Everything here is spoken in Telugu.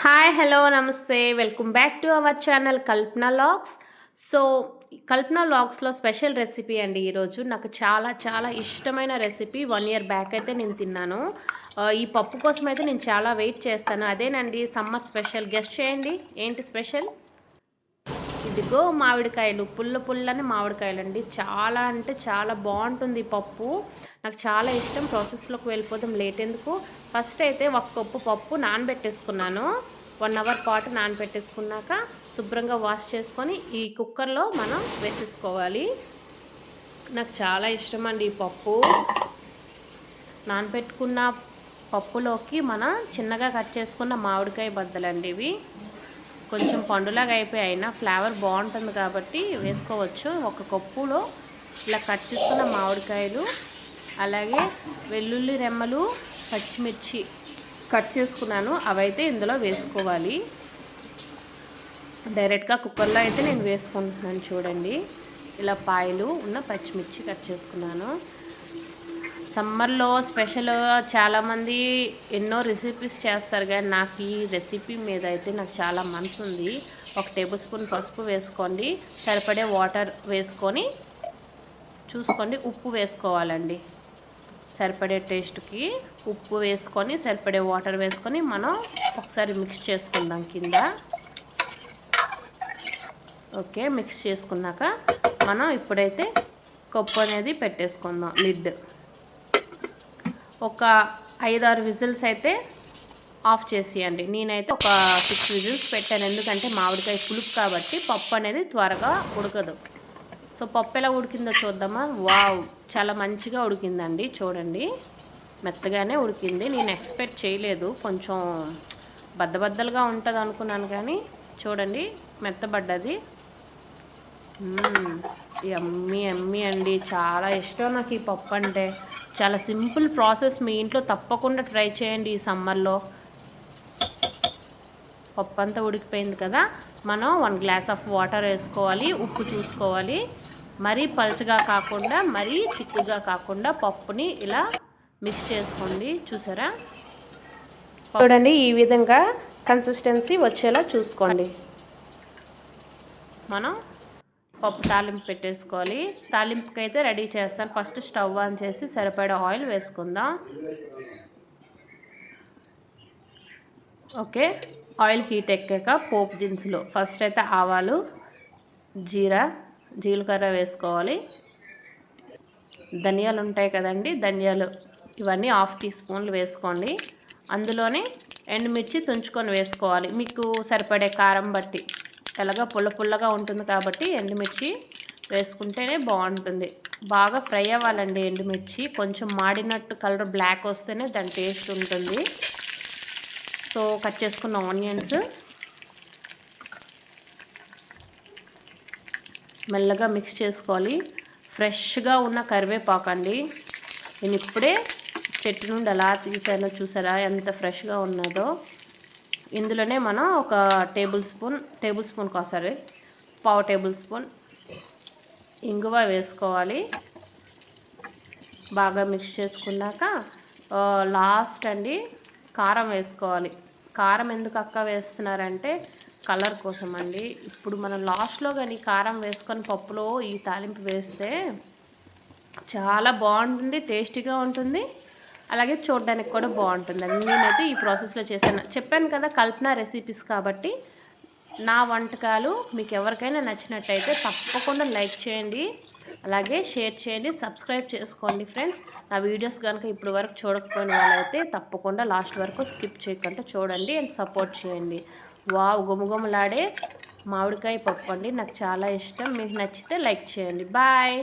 హాయ్ హలో నమస్తే welcome back to our channel Kalpana logs. So Kalpana లాగ్స్లో స్పెషల్ రెసిపీ అండి. ఈరోజు నాకు చాలా చాలా ఇష్టమైన రెసిపీ. 1 year బ్యాక్ అయితే నేను తిన్నాను. ఈ పప్పు కోసం అయితే నేను చాలా వెయిట్ చేస్తాను. అదేనండి సమ్మర్ స్పెషల్. గెస్ట్ చేయండి ఏంటి స్పెషల్. ఇదిగో మామిడికాయలు, పుల్లని మామిడికాయలండి. చాలా అంటే చాలా బాగుంటుంది పప్పు. నాకు చాలా ఇష్టం. ప్రాసెస్లోకి వెళ్ళిపోదాం, లేట్ ఎందుకు. ఫస్ట్ అయితే 1 కప్పు పప్పు నానబెట్టేసుకున్నాను. 1 hour పాటు నానబెట్టేసుకున్నాక శుభ్రంగా వాష్ చేసుకొని ఈ కుక్కర్లో మనం వేసేసుకోవాలి. నాకు చాలా ఇష్టం అండి ఈ పప్పు. నానబెట్టుకున్న పప్పులోకి మనం చిన్నగా కట్ చేసుకున్న మామిడికాయ బద్దలండి ఇవి. కొంచెం పండులాగా అయిపోయినా ఫ్లేవర్ బాగుంటుంది కాబట్టి వేసుకోవచ్చు. 1 కప్పులో ఇలా కట్ చేసుకున్న మామిడికాయలు, అలాగే వెల్లుల్లి రెమ్మలు, పచ్చిమిర్చి కట్ చేసుకున్నాను. అవైతే ఇందులో వేసుకోవాలి. డైరెక్ట్గా కుక్కర్లో అయితే నేను వేసుకుంటున్నాను. చూడండి, ఇలా పాయలు ఉన్న పచ్చిమిర్చి కట్ చేసుకున్నాను. సమ్మర్లో స్పెషల్ చాలామంది ఎన్నో రెసిపీస్ చేస్తారు, కానీ నాకు ఈ రెసిపీ మీద అయితే నాకు చాలా మనసు ఉంది. 1 టేబుల్ స్పూన్ పసుపు వేసుకోండి. సరిపడే వాటర్ వేసుకొని చూసుకోండి. ఉప్పు వేసుకోవాలండి. సరిపడే టేస్ట్కి ఉప్పు వేసుకొని సరిపడే వాటర్ వేసుకొని మనం ఒకసారి మిక్స్ చేసుకుందాం కింద. ఓకే, మిక్స్ చేసుకున్నాక మనం ఇప్పుడైతే కప్పు అనేది పెట్టేసుకుందాం. లిడ్ ఒక 5-6 విజిల్స్ అయితే ఆఫ్ చేసేయండి. నేనైతే ఒక 6 విజిల్స్ పెట్టాను, ఎందుకంటే మామిడికాయ పులుపు కాబట్టి పప్పు అనేది త్వరగా ఉడకదు. సో పప్పు ఎలా ఉడికిందో చూద్దామా. వావ్, చాలా మంచిగా ఉడికిందండి. చూడండి, మెత్తగానే ఉడికింది. నేను ఎక్స్పెక్ట్ చేయలేదు, కొంచెం బద్దలుగా ఉంటుంది అనుకున్నాను, కానీ చూడండి మెత్తబడ్డది. యమ్మీ అండి. చాలా ఇష్టం నాకు ఈ పప్పు అంటే. చాలా సింపుల్ ప్రాసెస్. మీ ఇంట్లో తప్పకుండా ట్రై చేయండి ఈ సమ్మర్లో. పప్పు అంతా ఉడికిపోయింది కదా, మనం 1 గ్లాస్ ఆఫ్ వాటర్ వేసుకోవాలి. ఉప్పు చూసుకోవాలి. మరీ పలుచగా కాకుండా మరీ థిక్గా కాకుండా పప్పుని ఇలా మిక్స్ చేసుకోండి. చూసారా, చూడండి ఈ విధంగా కన్సిస్టెన్సీ వచ్చేలా చూసుకోండి. మనం పప్పు తాలింపు పెట్టేసుకోవాలి. తాలింపుకి అయితే రెడీ చేస్తాను. ఫస్ట్ స్టవ్ ఆన్ చేసి సరిపడా ఆయిల్ వేసుకుందాం. ఓకే, ఆయిల్ హీట్ ఎక్కాక పోపు దినుసులు ఫస్ట్ అయితే ఆవాలు, జీలకర్ర వేసుకోవాలి. ధనియాలు ఉంటాయి కదండి, ధనియాలు ఇవన్నీ 1/2 టీ స్పూన్లు వేసుకోండి. అందులోనే ఎండుమిర్చి తుంచుకొని వేసుకోవాలి. మీకు సరిపడే కారం బట్టి. ఎలాగా పుల్లగా ఉంటుంది కాబట్టి ఎండుమిర్చి వేసుకుంటేనే బాగుంటుంది. బాగా ఫ్రై అవ్వాలండి ఎండుమిర్చి. కొంచెం మాడినట్టు కలర్ బ్లాక్ వస్తేనే దాని టేస్ట్ ఉంటుంది. సో కట్ చేసుకున్న ఆనియన్స్ మెల్లగా మిక్స్ చేసుకోవాలి. ఫ్రెష్గా ఉన్న కరివేపాకు అండి. నేను ఇప్పుడే చెట్టు నుండి అలా తీసానో, చూసారా ఎంత ఫ్రెష్గా ఉన్నదో. ఇందులోనే మనం ఒక పావు టేబుల్ స్పూన్ ఇంగువ వేసుకోవాలి. బాగా మిక్స్ చేసుకున్నాక లాస్ట్ అండి కారం వేసుకోవాలి. కారం ఎందుకు అక్క వేస్తున్నారంటే కలర్ కోసం అండి. ఇప్పుడు మనం లాస్ట్లో కానీ కారం వేసుకొని పప్పులో ఈ తాలింపు వేస్తే చాలా బాగుంటుంది, టేస్టీగా ఉంటుంది, అలాగే చూడడానికి కూడా బాగుంటుంది. నేనైతే ఈ ప్రాసెస్లో చేశాను. చెప్పాను కదా కల్పన రెసిపీస్ కాబట్టి. నా వంటకాలు మీకు ఎవరికైనా నచ్చినట్టయితే తప్పకుండా లైక్ చేయండి, అలాగే షేర్ చేయండి, సబ్స్క్రైబ్ చేసుకోండి ఫ్రెండ్స్. నా వీడియోస్ కనుక ఇప్పుడు వరకు చూడకపోయిన వాళ్ళైతే తప్పకుండా లాస్ట్ వరకు స్కిప్ చేయకుండా చూడండి అండ్ సపోర్ట్ చేయండి. వావ్, గుమగుమలాడే మామిడికాయ పప్పు అండి. నాకు చాలా ఇష్టం. మీకు నచ్చితే లైక్ చేయండి. బాయ్.